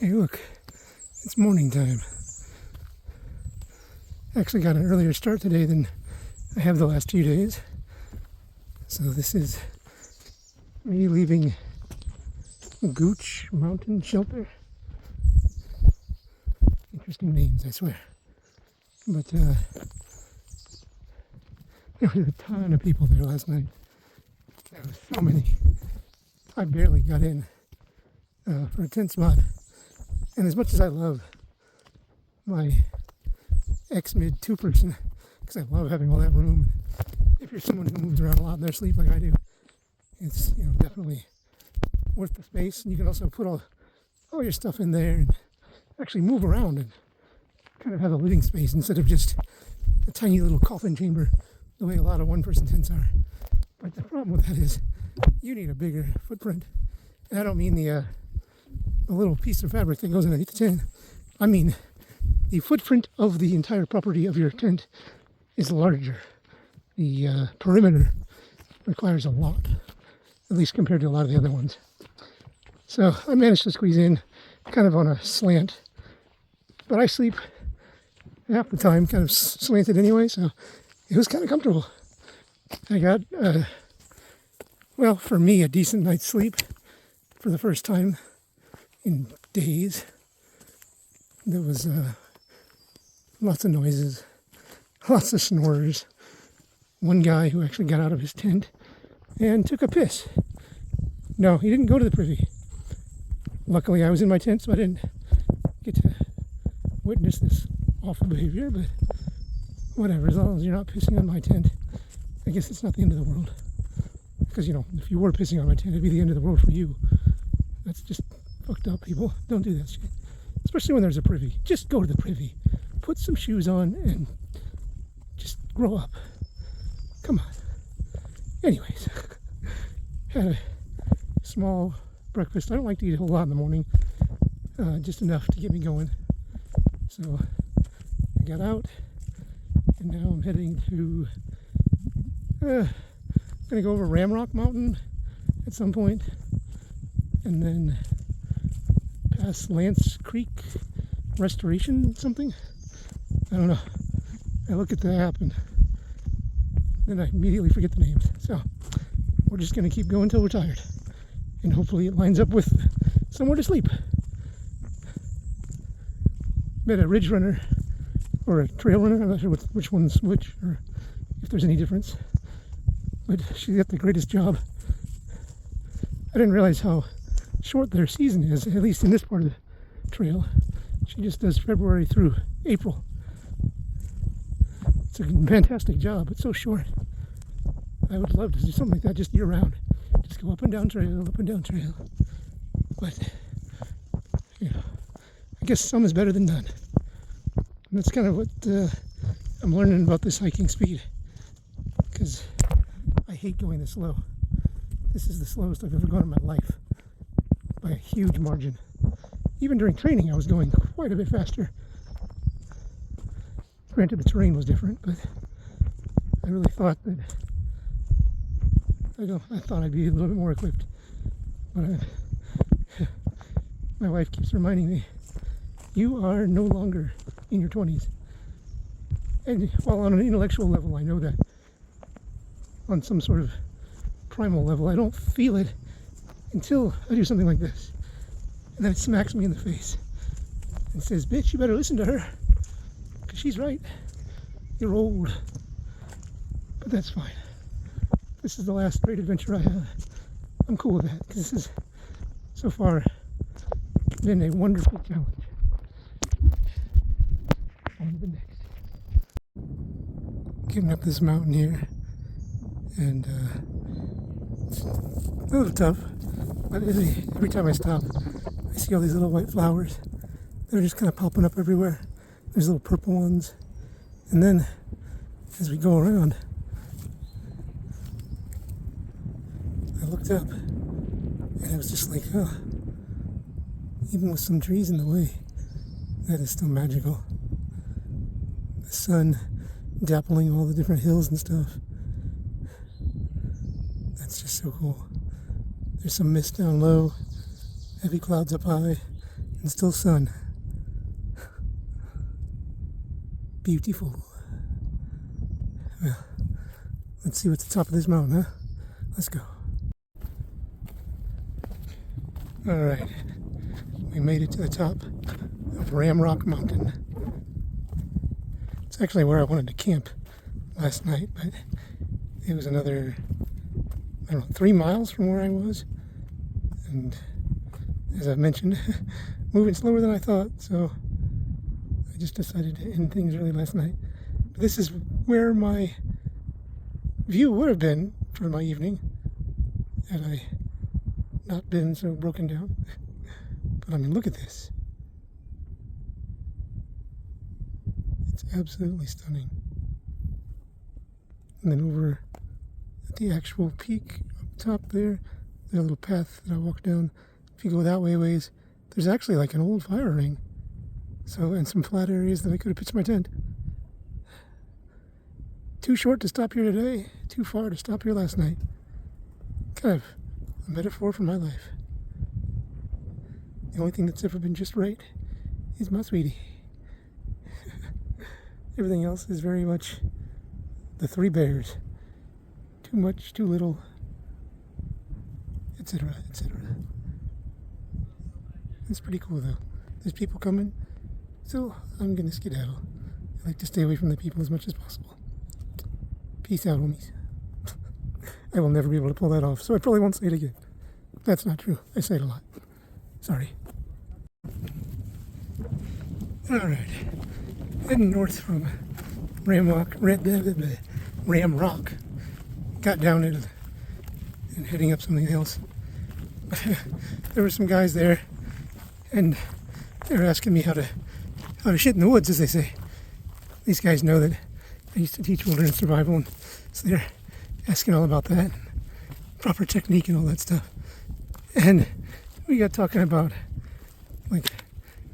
Hey, look, it's morning time. Actually got an earlier start today than I have the last few days. So this is me leaving Gooch Mountain Shelter. Interesting names, I swear. But there was a ton of people there last night. There was so many. I barely got in for a tent spot. And as much as I love my ex-mid two-person, because I love having all that room, if you're someone who moves around a lot in their sleep like I do, it's definitely worth the space. And you can also put all your stuff in there and actually move around and kind of have a living space instead of just a tiny little coffin chamber the way a lot of one-person tents are. But the problem with that is you need a bigger footprint. And I don't mean the little piece of fabric that goes underneath the tent. I mean the footprint of the entire property of your tent is larger. The perimeter requires a lot, at least compared to a lot of the other ones. So I managed to squeeze in kind of on a slant, but I sleep half the time kind of slanted anyway, so it was kind of comfortable. I got, for me, a decent night's sleep for the first time in days. There was lots of noises, lots of snores. One guy who actually got out of his tent and took a piss. No, he didn't go to the privy. Luckily, I was in my tent, so I didn't get to witness this awful behavior, but whatever, as long as you're not pissing on my tent, I guess it's not the end of the world. Because, if you were pissing on my tent, it'd be the end of the world for you. That's just fucked up, people. Don't do that shit. Especially when there's a privy. Just go to the privy. Put some shoes on and just grow up. Come on. Anyways, had a small breakfast. I don't like to eat a whole lot in the morning. Just enough to get me going. So I got out and now I'm heading to gonna go over Ramrock Mountain at some point and then past Lance Creek Restoration something. I don't know. I look at the app and then I immediately forget the names. So we're just gonna keep going until we're tired, and hopefully it lines up with somewhere to sleep. Met a ridge runner or a trail runner. I'm not sure which one's which or if there's any difference, but she got the greatest job. I didn't realize how short their season is, at least in this part of the trail. She just does February through April. It's a fantastic job. It's so short. I would love to do something like that just year round. Just go up and down trail, up and down trail. But, I guess some is better than none. And that's kind of what I'm learning about this hiking speed. Because I hate going this slow. This is the slowest I've ever gone in my life. By a huge margin. Even during training, I was going quite a bit faster. Granted, the terrain was different, but I really thought that I thought I'd be a little bit more equipped. But my wife keeps reminding me, you are no longer in your 20s. And while on an intellectual level, I know that. On some sort of primal level, I don't feel it until I do something like this. And then it smacks me in the face and says, bitch, you better listen to her. Because she's right. You're old. But that's fine. This is the last great adventure I have. I'm cool with that, because this has so far been a wonderful challenge. On to the next. Getting up this mountain here, and it's a little tough, but every time I stop, I see all these little white flowers that are just kind of popping up everywhere. There's little purple ones, and then as we go around, I looked up and it was just like, even with some trees in the way, that is still magical. The sun dappling all the different hills and stuff. That's just so cool. There's some mist down low, heavy clouds up high, and still sun. Beautiful. Well, let's see what's the top of this mountain, huh? Let's go. Alright, we made it to the top of Ramrock Mountain. It's actually where I wanted to camp last night, but it was another, 3 miles from where I was. And as I've mentioned, moving slower than I thought, so I just decided to end things early last night. But this is where my view would have been for my evening had I not been so broken down. But I mean, look at this. It's absolutely stunning. And then over at the actual peak up top there's a little path that I walk down. If you go that way a ways, there's actually like an old fire ring. So, and some flat areas that I could have pitched my tent. Too short to stop here today, too far to stop here last night. Kind of a metaphor for my life. The only thing that's ever been just right is my sweetie. Everything else is very much the three bears. Too much, too little, etc., etc. It's pretty cool though. There's people coming, so I'm gonna skedaddle. I like to stay away from the people as much as possible. Peace out, homies. I will never be able to pull that off, so I probably won't say it again. That's not true. I say it a lot. Sorry. Alright. Heading north from Ramrock. Got down it and heading up something else. There were some guys there, and they were asking me how to shit in the woods, as they say. These guys know that I used to teach wilderness survival, and so they're asking all about that, proper technique and all that stuff. And we got talking about like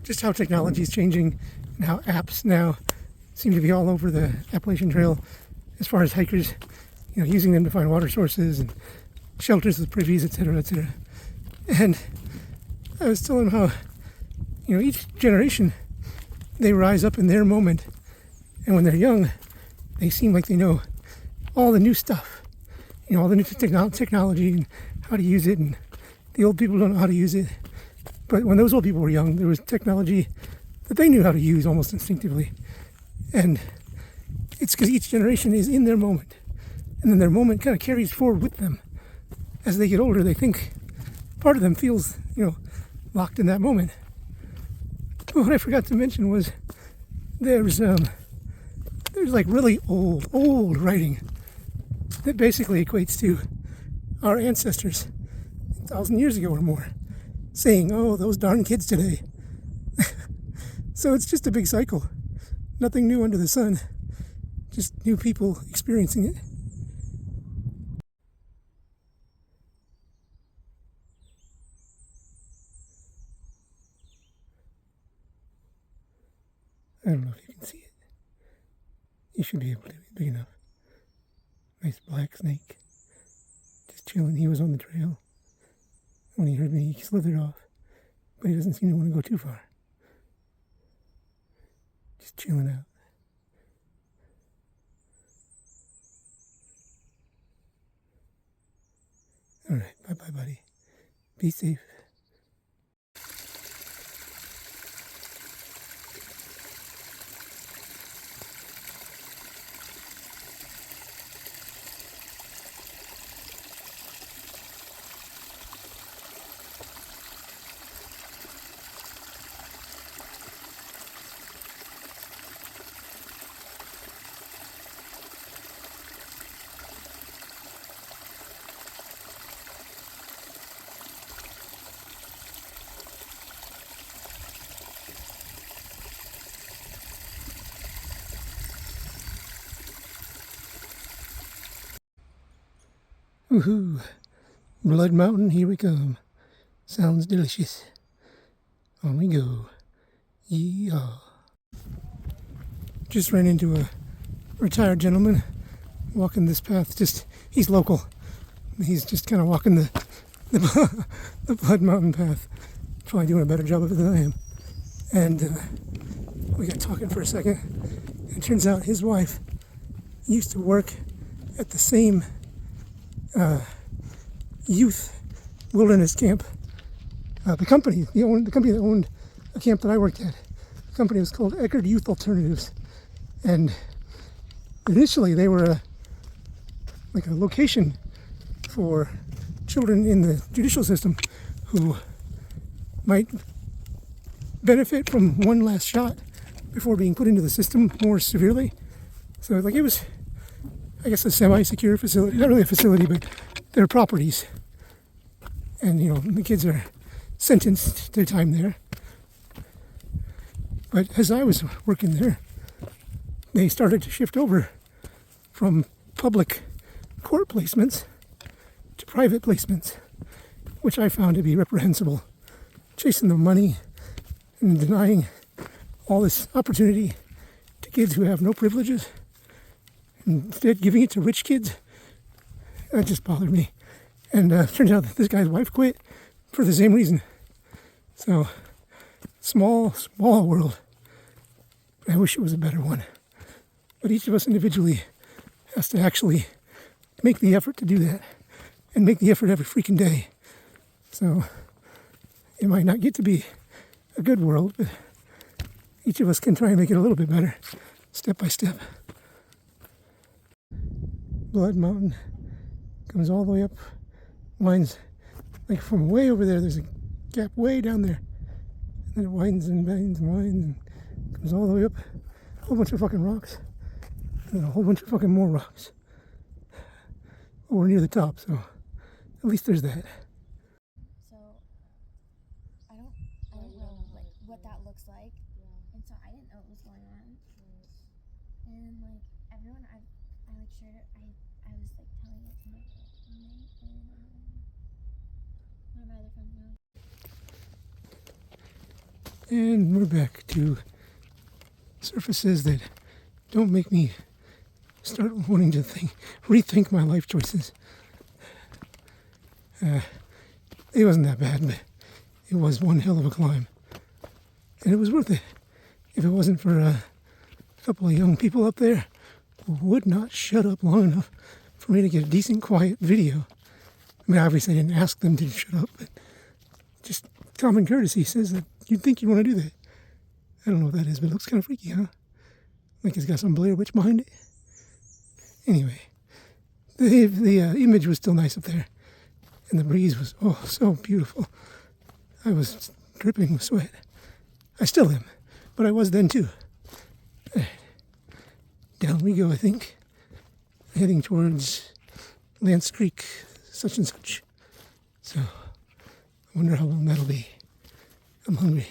just how technology is changing and how apps now seem to be all over the Appalachian Trail as far as hikers, using them to find water sources and shelters with privies, etc., etc. And I was telling them how, each generation, they rise up in their moment, and when they're young, they seem like they know all the new stuff, all the new technology and how to use it, and the old people don't know how to use it. But when those old people were young, there was technology that they knew how to use almost instinctively. And it's because each generation is in their moment. And then their moment kind of carries forward with them. As they get older, they think part of them feels, locked in that moment. But what I forgot to mention was there's like really old writing that basically equates to our ancestors 1,000 years ago or more saying, "Oh, those darn kids today." So it's just a big cycle. Nothing new under the sun. Just new people experiencing it. I don't know if you can see it. You should be able to. It's big enough. Nice black snake. Just chilling. He was on the trail. When he heard me, he slithered off. But he doesn't seem to want to go too far. Just chilling out. Alright, bye-bye, buddy. Be safe. Woohoo! Blood Mountain, here we come. Sounds delicious. On we go. Yeehaw. Just ran into a retired gentleman walking this path. He's local. He's just kind of walking the Blood Mountain path. probably doing a better job of it than I am. And we got talking for a second. It turns out his wife used to work at the same youth wilderness camp. The company that owned a camp that I worked at. The company was called Eckerd Youth Alternatives. And initially they were like a location for children in the judicial system who might benefit from one last shot before being put into the system more severely. So like it was, I guess, a semi-secure facility. Not really a facility, but their properties. And, you know, the kids are sentenced to time there. But as I was working there, they started to shift over from public court placements to private placements, which I found to be reprehensible. Chasing the money and denying all this opportunity to kids who have no privileges, and instead giving it to rich kids, that just bothered me. And turns out that this guy's wife quit for the same reason. So, small world. I wish it was a better one. But each of us individually has to actually make the effort to do that, and make the effort every freaking day. So, it might not get to be a good world, but each of us can try and make it a little bit better, step by step. Blood Mountain comes all the way up, winds, like from way over there, there's a gap way down there. And then it winds and winds and winds and comes all the way up, a whole bunch of fucking rocks, and then a whole bunch of fucking more rocks. Well, we're near the top, so at least there's that. So, I don't know like what that looks like, and so I didn't know what was going on. And like everyone I like shared it, I was like telling it to my roommate and one of my other friends now. And we're back to surfaces that don't make me start wanting to rethink my life choices. It wasn't that bad, but it was one hell of a climb. And it was worth it if it wasn't for a couple of young people up there who would not shut up long enough for me to get a decent, quiet video. I mean, obviously I didn't ask them to shut up, but just common courtesy says that you'd think you'd want to do that. I don't know what that is, but it looks kind of freaky, huh? Like it's got some Blair Witch behind it. Anyway, the image was still nice up there, and the breeze was, oh, so beautiful. I was dripping with sweat. I still am, but I was then too. Down we go, I think, heading towards Lance Creek, such and such. So, I wonder how long that'll be. I'm hungry.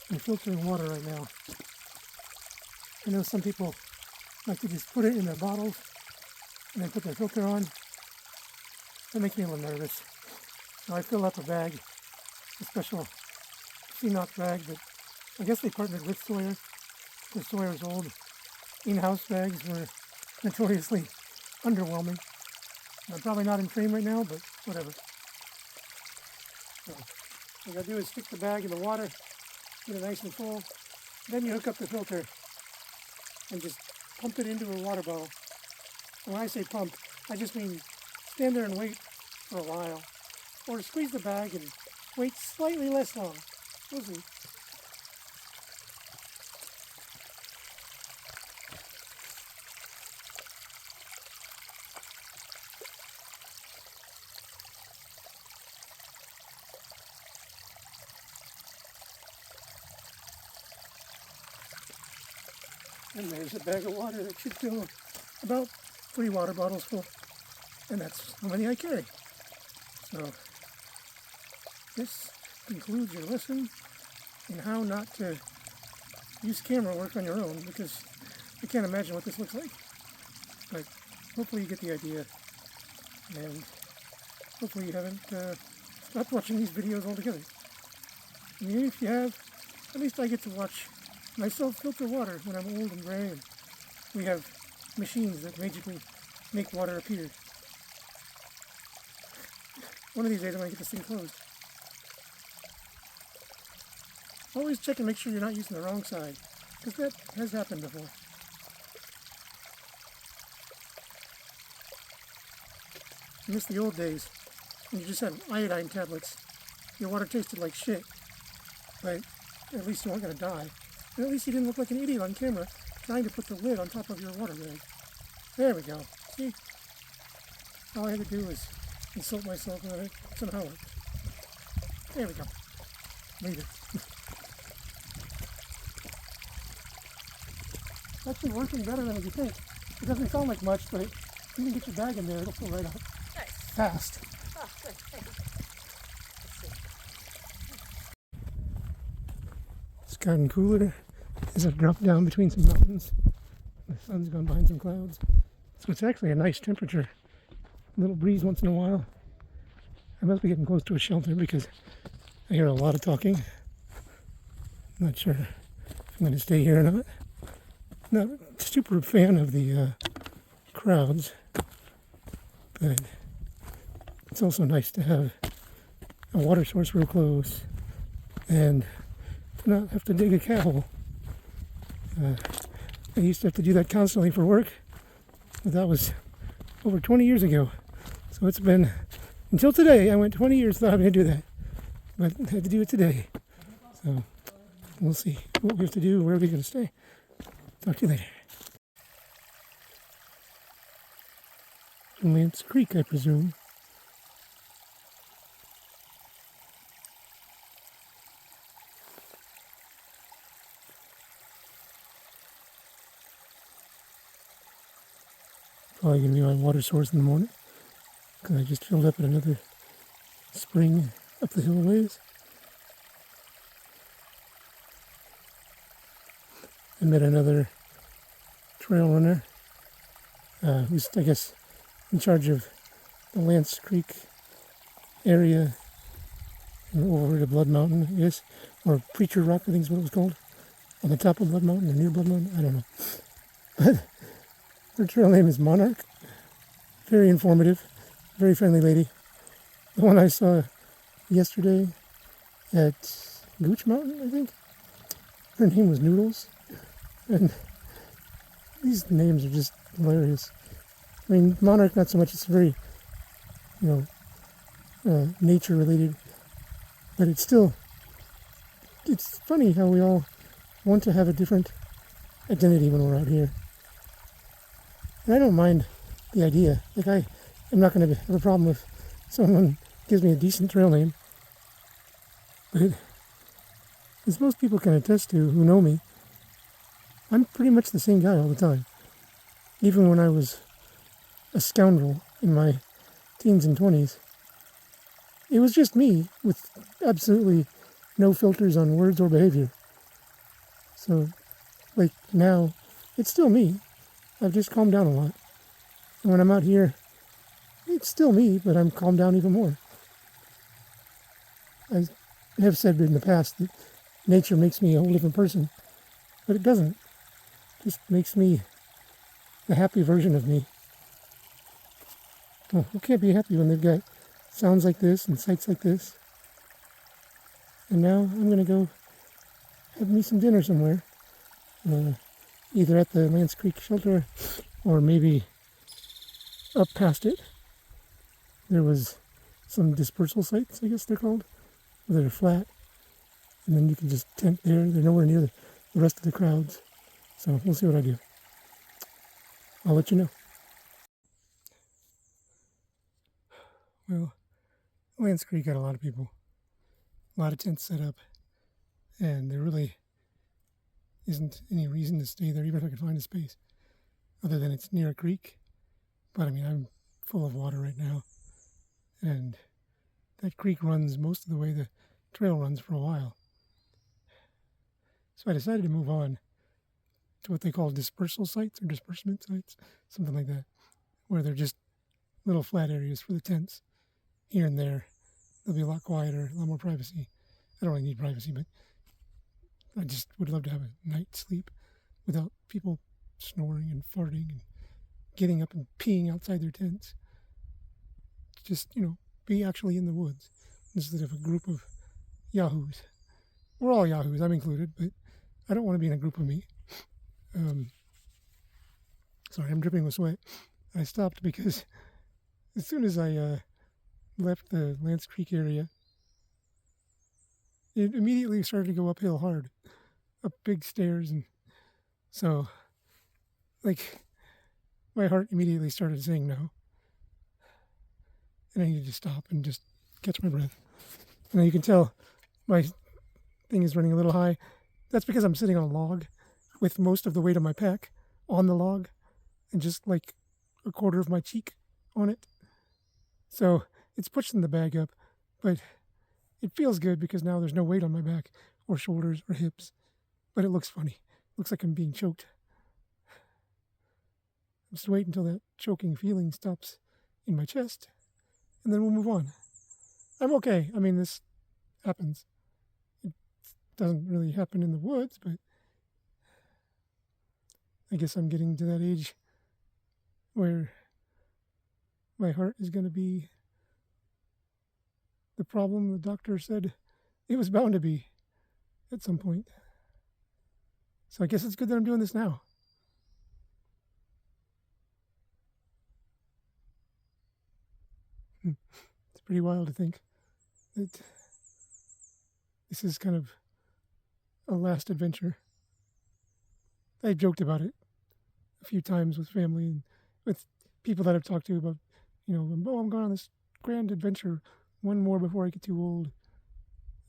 I'm filtering water right now. I know some people like to just put it in their bottles and then put their filter on. That makes me a little nervous. So I fill up a bag, a special CNOC bag that I guess they partnered with Sawyer, because Sawyer's old in-house bags were notoriously underwhelming. I'm probably not in frame right now, but whatever. So what I gotta do is stick the bag in the water, get it nice and full. Then you hook up the filter and just pump it into a water bottle. And when I say pump, I just mean stand there and wait for a while. Or squeeze the bag and wait slightly less long. We'll see. And there's a bag of water that should fill about 3 water bottles full. And that's how many I carry. So this concludes your lesson in how not to use camera work on your own, because I can't imagine what this looks like. But hopefully you get the idea, and hopefully you haven't stopped watching these videos altogether. I mean, if you have, at least I get to watch myself filter water when I'm old and gray, and we have machines that magically make water appear. One of these days I'm going to get this thing closed. Always check and make sure you're not using the wrong side, because that has happened before. I miss the old days when you just had iodine tablets. Your water tasted like shit, but at least you weren't going to die. And at least you didn't look like an idiot on camera trying to put the lid on top of your water bag. There we go. See? All I had to do was insult myself and it somehow worked. There we go. Leave it. It's actually working better than you think. It doesn't sound like much, but you can get your bag in there, it'll fill right up. Nice. Fast. Oh, good. Thank you. It's gotten cooler as I've dropped down between some mountains. The sun's gone behind some clouds. So it's actually a nice temperature. A little breeze once in a while. I must be getting close to a shelter because I hear a lot of talking. Not sure if I'm going to stay here or not. Not a super fan of the crowds, but it's also nice to have a water source real close and to not have to dig a cat hole. I used to have to do that constantly for work, but that was over 20 years ago. So it's been, until today, I went 20 years without having to do that, but I had to do it today. So we'll see what we have to do, where we're going to stay. Talk to you later. Lance Creek, I presume. Probably going to be my water source in the morning, because I just filled up at another spring up the hill a ways. I met another trail runner who's, I guess, in charge of the Lance Creek area and over to Blood Mountain, I guess, or Preacher Rock, I think is what it was called, on the top of Blood Mountain or near Blood Mountain, I don't know. But her trail name is Monarch. Very informative, very friendly lady. The one I saw yesterday at Gooch Mountain, I think, her name was Noodles. And these names are just hilarious. I mean, Monarch, not so much. It's very, nature related. But it's still, it's funny how we all want to have a different identity when we're out here. And I don't mind the idea. Like, I am not going to have a problem if someone gives me a decent trail name. But as most people can attest to who know me, I'm pretty much the same guy all the time. Even when I was a scoundrel in my teens and 20s, it was just me with absolutely no filters on words or behavior. So, like now, it's still me. I've just calmed down a lot. And when I'm out here, it's still me, but I'm calmed down even more. I have said in the past that nature makes me a whole different person, but it doesn't. Just makes me the happy version of me. Well, who can't be happy when they've got sounds like this and sights like this? And now I'm going to go have me some dinner somewhere. Either at the Lance Creek shelter or maybe up past it. There was some dispersal sites, I guess they're called, where they're flat. And then you can just tent there. They're nowhere near the rest of the crowds. So we'll see what I do. I'll let you know. Well, Lance Creek had a lot of people, a lot of tents set up, and there really isn't any reason to stay there, even if I could find a space, other than it's near a creek. But I mean, I'm full of water right now, and that creek runs most of the way the trail runs for a while. So I decided to move on to what they call dispersal sites or disbursement sites, something like that, where they're just little flat areas for the tents here and there. They'll be a lot quieter, a lot more privacy. I don't really need privacy, but I just would love to have a night's sleep without people snoring and farting and getting up and peeing outside their tents. Just, be actually in the woods instead of a group of yahoos. We're all yahoos, I'm included, but I don't want to be in a group of me. Sorry, I'm dripping with sweat. I stopped because as soon as I left the Lance Creek area, it immediately started to go uphill hard, up big stairs, and so, my heart immediately started saying no, and I needed to stop and just catch my breath. And you can tell my thing is running a little high. That's because I'm sitting on a log with most of the weight of my pack on the log and just like a quarter of my cheek on it. So it's pushing the bag up, but it feels good because now there's no weight on my back or shoulders or hips, but it looks funny. It looks like I'm being choked. Just wait until that choking feeling stops in my chest, and then we'll move on. I'm okay. I mean, this happens. It doesn't really happen in the woods, but I guess I'm getting to that age where my heart is going to be the problem the doctor said it was bound to be at some point. So I guess it's good that I'm doing this now. It's pretty wild to think that this is kind of a last adventure. I've joked about it a few times with family and with people that I've talked to about, I'm going on this grand adventure, one more before I get too old.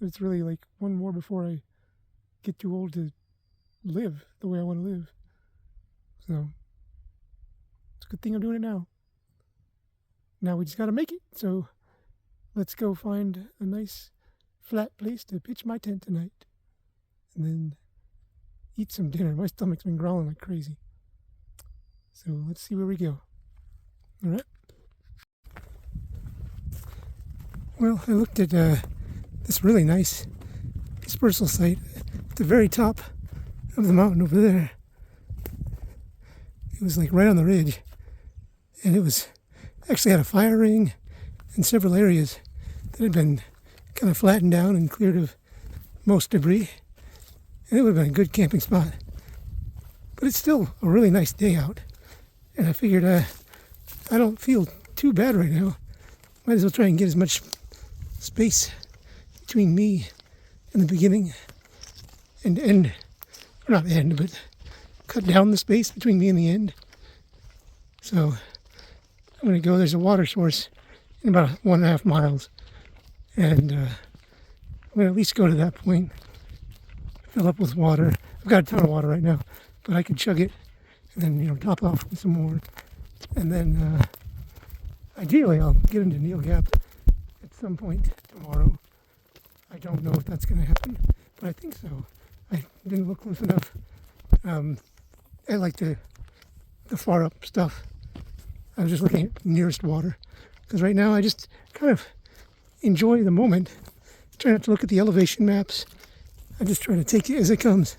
It's really like one more before I get too old to live the way I want to live. So it's a good thing I'm doing it now. Now we just got to make it. So let's go find a nice flat place to pitch my tent tonight and then eat some dinner. My stomach's been growling like crazy. So let's see where we go. All right. Well, I looked at this really nice dispersal site at the very top of the mountain over there. It was like right on the ridge, and it was actually had a fire ring and several areas that had been kind of flattened down and cleared of most debris, and it would have been a good camping spot. But it's still a really nice day out, and I figured I don't feel too bad right now. Might as well try and get as much space between me and the beginning and end, or not end, but cut down the space between me and the end. So I'm going to go, there's a water source in about 1.5 miles, and I'm going to at least go to that point, fill up with water. I've got a ton of water right now, but I could chug it and then, top off with some more. And then ideally I'll get into Neil Gap at some point tomorrow. I don't know if that's going to happen, but I think so. I didn't look close enough. I like the far up stuff. I was just looking at nearest water, because right now I just kind of enjoy the moment. Try not to look at the elevation maps. I just try to take it as it comes.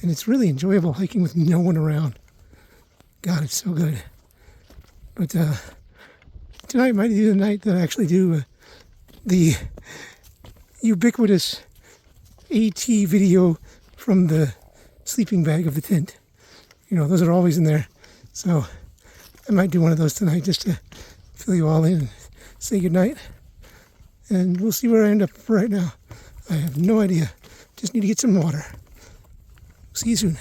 And it's really enjoyable hiking with no one around. God, it's so good. But tonight might be the night that I actually do the ubiquitous AT video from the sleeping bag of the tent. Those are always in there. So I might do one of those tonight just to fill you all in and say goodnight. And we'll see where I end up right now. I have no idea. Just need to get some water. See you soon.